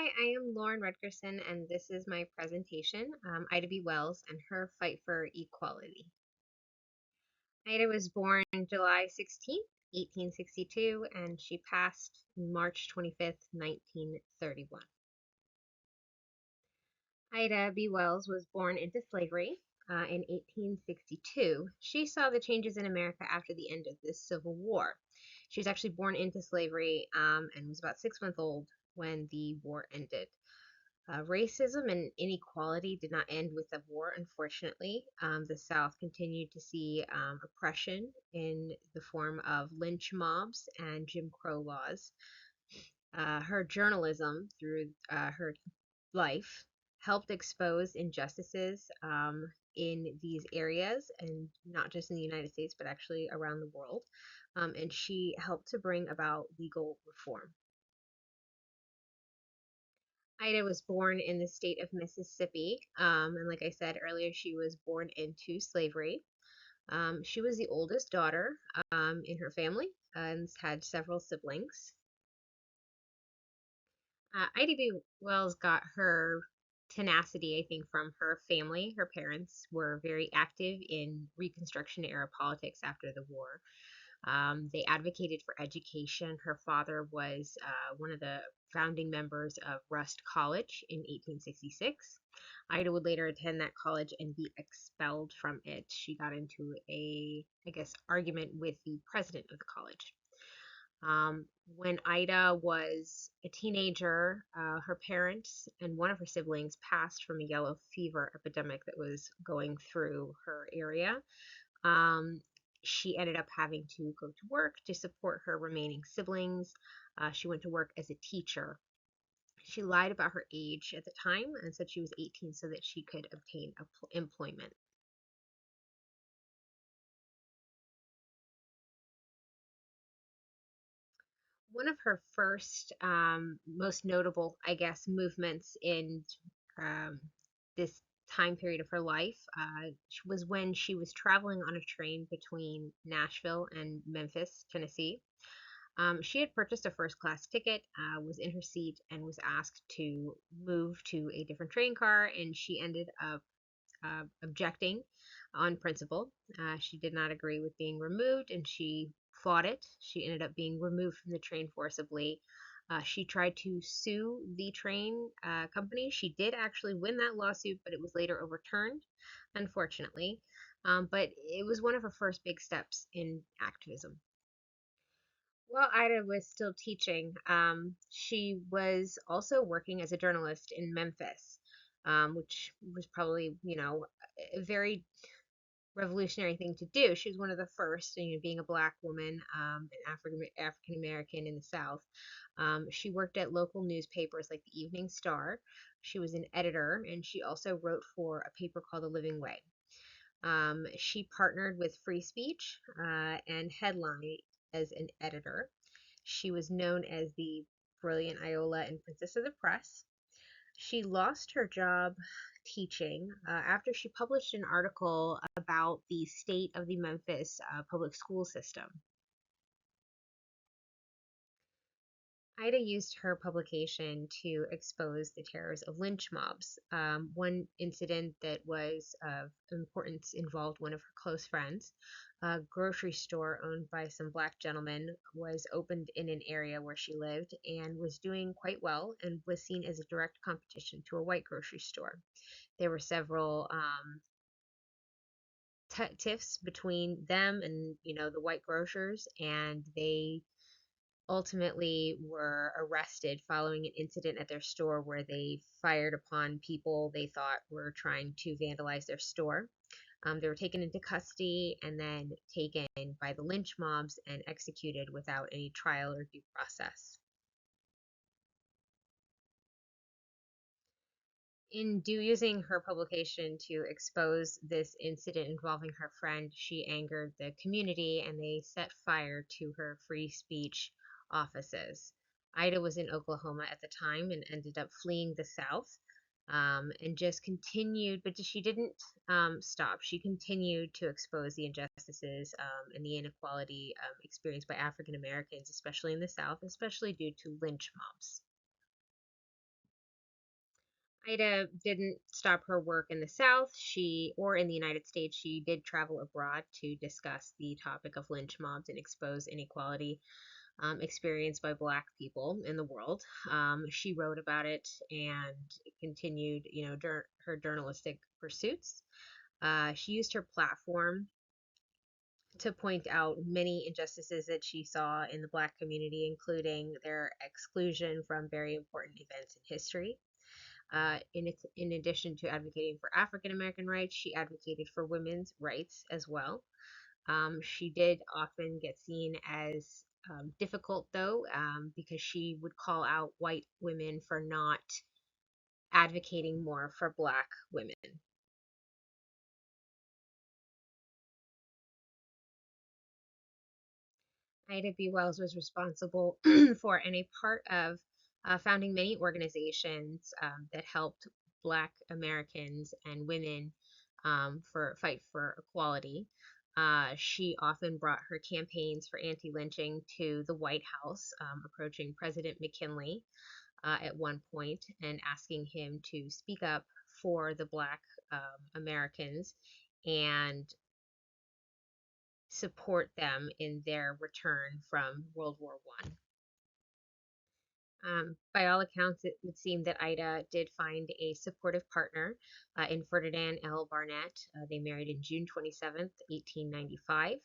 Hi, I am Lauren Rutgersen, and this is my presentation, IdaBWells and her fight for equality. Ida was born July 16th, 1862, and she passed March 25th, 1931. Ida B. Wells was born into slavery in 1862. She saw the changes in America after the end of the Civil War. She was actually born into slavery and was about 6 months old when the war ended. Racism and inequality did not end with the war, unfortunately. The South continued to see oppression in the form of lynch mobs and Jim Crow laws. Her journalism through her life helped expose injustices in these areas, and not just in the United States, but actually around the world. And she helped to bring about legal reform. Ida was born in the state of Mississippi. And like I said earlier, she was born into slavery. She was the oldest daughter in her family and had several siblings. Ida B. Wells got her tenacity, I think, from her family. Her parents were very active in Reconstruction era politics after the war. They advocated for education. Her father was one of the founding members of Rust College in 1866. Ida would later attend that college and be expelled from it. She got into I guess, argument with the president of the college. When Ida was a teenager, her parents and one of her siblings passed from a yellow fever epidemic that was going through her area. Um, she ended up having to go to work to support her remaining siblings. She went to work as a teacher. She lied about her age at the time and said she was 18 so that she could obtain employment. One of her first, most notable, I guess, movements in um, this time period of her life was when she was traveling on a train between Nashville and Memphis, Tennessee. She had purchased a first class ticket, was in her seat, and was asked to move to a different train car, and she ended up objecting on principle. She did not agree with being removed, and she fought it. She ended up being removed from the train forcibly. She tried to sue the train company. She did actually win that lawsuit, but it was later overturned, unfortunately. But it was one of her first big steps in activism. While Ida was still teaching, she was also working as a journalist in Memphis, which was probably, a very revolutionary thing to do. She was one of the first, being a black woman, an African American in the South. She worked at local newspapers like the Evening Star. She was an editor, and she also wrote for a paper called The Living Way. She partnered with Free Speech and Headline as an editor. She was known as the Brilliant Iola and Princess of the Press. She lost her job teaching after she published an article about the state of the Memphis public school system. Ida used her publication to expose the terrors of lynch mobs. One incident that was of importance involved one of her close friends. A grocery store owned by some black gentlemen was opened in an area where she lived and was doing quite well and was seen as a direct competition to a white grocery store. There were several tiffs between them and the white grocers, and they ultimately were arrested following an incident at their store where they fired upon people they thought were trying to vandalize their store. They were taken into custody and then taken by the lynch mobs and executed without any trial or due process. In using her publication to expose this incident involving her friend, she angered the community and they set fire to her free speech offices. Ida was in Oklahoma at the time and ended up fleeing the South, and just continued, but she didn't stop. She continued to expose the injustices and the inequality experienced by African Americans, especially in the South, especially due to lynch mobs. Ida didn't stop her work in the South, or in the United States. She did travel abroad to discuss the topic of lynch mobs and expose inequality experienced by Black people in the world. She wrote about it and continued, her journalistic pursuits. She used her platform to point out many injustices that she saw in the Black community, including their exclusion from very important events in history. In addition to advocating for African American rights, she advocated for women's rights as well. She did often get seen as difficult, though, because she would call out white women for not advocating more for Black women. IdaBWells was responsible for and a part of founding many organizations that helped Black Americans and women for fight for equality. She often brought her campaigns for anti-lynching to the White House, approaching President McKinley at one point and asking him to speak up for the Black Americans and support them in their return from World War One. By all accounts, it would seem that Ida did find a supportive partner in Ferdinand L. Barnett. They married in June 27th, 1895.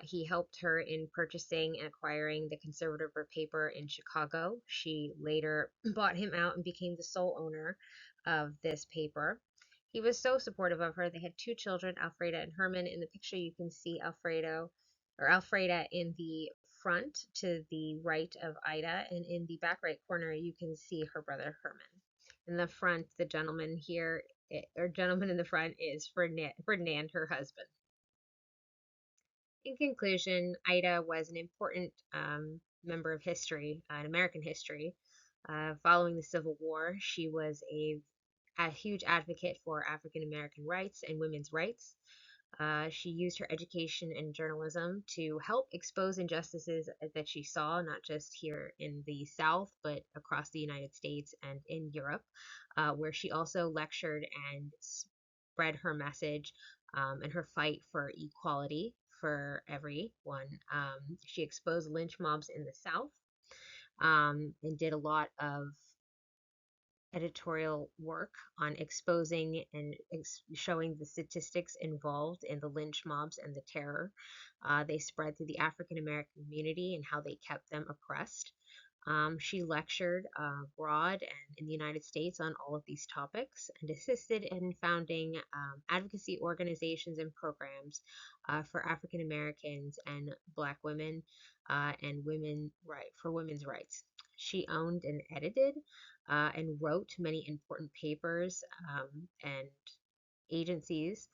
He helped her in purchasing and acquiring the conservative paper in Chicago. She later bought him out and became the sole owner of this paper. He was so supportive of her. They had two children, Alfreda and Herman. In the picture, you can see Alfreda in the front to the right of Ida, and in the back right corner, you can see her brother Herman. In the front, the gentleman here, or gentleman in the front, is Ferdinand, her husband. In conclusion, Ida was an important member of history, in American history. Following the Civil War, she was a huge advocate for African American rights and women's rights. She used her education and journalism to help expose injustices that she saw, not just here in the South, but across the United States and in Europe, where she also lectured and spread her message and her fight for equality for everyone. She exposed lynch mobs in the South and did a lot of editorial work on exposing and showing the statistics involved in the lynch mobs and the terror they spread through the African American community and how they kept them oppressed. She lectured abroad and in the United States on all of these topics and assisted in founding advocacy organizations and programs for African Americans and Black women and for women's rights. She owned and edited and wrote many important papers and agencies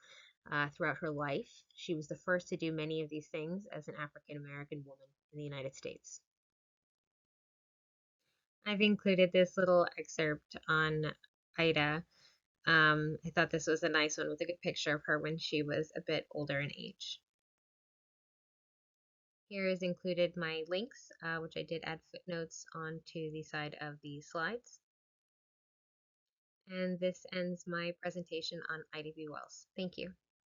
throughout her life. She was the first to do many of these things as an African American woman in the United States. I've included this little excerpt on Ida. I thought this was a nice one with a good picture of her when she was a bit older in age. Here is included my links, which I did add footnotes onto the side of the slides. And this ends my presentation on IdaBWells. Thank you.